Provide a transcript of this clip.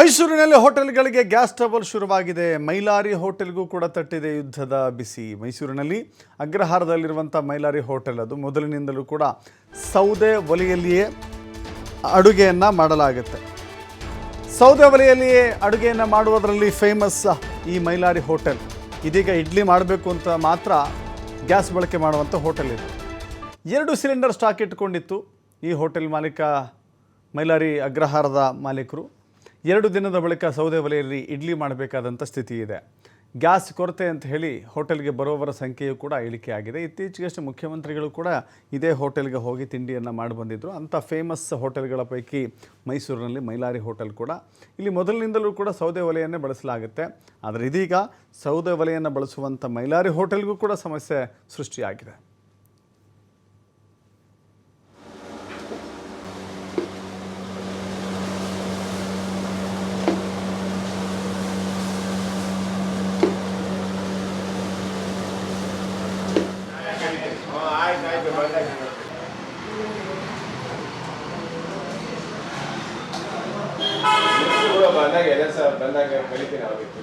ಮೈಸೂರಿನಲ್ಲಿ ಹೋಟೆಲ್ಗಳಿಗೆ gas trouble ಶುರುವಾಗಿದೆ. ಮೈಲಾರಿ ಹೋಟೆಲ್ಗೂ ಕೂಡ ತಟ್ಟಿದೆ ಯುದ್ಧದ ಬಿಸಿ. ಮೈಸೂರಿನಲ್ಲಿ ಅಗ್ರಹಾರದಲ್ಲಿರುವಂಥ ಮೈಲಾರಿ ಹೋಟೆಲ್ ಅದು ಮೊದಲಿನಿಂದಲೂ ಕೂಡ ಸೌದೆ ಒಲೆಯಲ್ಲಿಯೇ ಅಡುಗೆಯನ್ನು ಮಾಡಲಾಗುತ್ತೆ. ಸೌದೆ ಒಲೆಯಲ್ಲಿಯೇ ಅಡುಗೆಯನ್ನು ಮಾಡುವುದರಲ್ಲಿ ಫೇಮಸ್ ಈ ಮೈಲಾರಿ ಹೋಟೆಲ್. ಇದೀಗ ಇಡ್ಲಿ ಮಾಡಬೇಕು ಅಂತ ಮಾತ್ರ ಗ್ಯಾಸ್ ಬಳಕೆ ಮಾಡುವಂಥ ಹೋಟೆಲ್ ಇದು. 2 ಸಿಲಿಂಡರ್ ಸ್ಟಾಕ್ ಇಟ್ಕೊಂಡಿತ್ತು ಈ ಹೋಟೆಲ್ ಮಾಲೀಕ. ಮೈಲಾರಿ ಅಗ್ರಹಾರದ ಮಾಲೀಕರು 2 ದಿನದ ಬಳಿಕ ಸೌದೆ ಒಲೆಯಲ್ಲಿ ಇಡ್ಲಿ ಮಾಡಬೇಕಾದಂಥ ಸ್ಥಿತಿ ಇದೆ. ಗ್ಯಾಸ್ ಕೊರತೆ ಅಂತ ಹೇಳಿ ಹೋಟೆಲ್ಗೆ ಬರೋವರ ಸಂಖ್ಯೆಯು ಕೂಡ ಇಳಿಕೆಯಾಗಿದೆ. ಇತ್ತೀಚೆಗಷ್ಟೇ ಮುಖ್ಯಮಂತ್ರಿಗಳು ಕೂಡ ಇದೇ ಹೋಟೆಲ್ಗೆ ಹೋಗಿ ತಿಂಡಿಯನ್ನು ಮಾಡಿ ಬಂದಿದ್ದರು. ಅಂಥ ಫೇಮಸ್ ಹೋಟೆಲ್ಗಳ ಪೈಕಿ ಮೈಸೂರಿನಲ್ಲಿ ಮೈಲಾರಿ ಹೋಟೆಲ್ ಕೂಡ. ಇಲ್ಲಿ ಮೊದಲಿನಿಂದಲೂ ಕೂಡ ಸೌದೆ ಒಲೆಯನ್ನೇ ಬಳಸಲಾಗುತ್ತೆ. ಆದರೆ ಇದೀಗ ಸೌದೆ ಒಲೆಯನ್ನು ಬಳಸುವಂಥ ಮೈಲಾರಿ ಹೋಟೆಲ್ಗೂ ಕೂಡ ಸಮಸ್ಯೆ ಸೃಷ್ಟಿಯಾಗಿದೆ. ಬಂದಾಗ ಎಲ್ಲ ಸರ್ ಬಂದಾಗ ಕಲಿತೀನಿ ಅವ್ರಿಗೆ.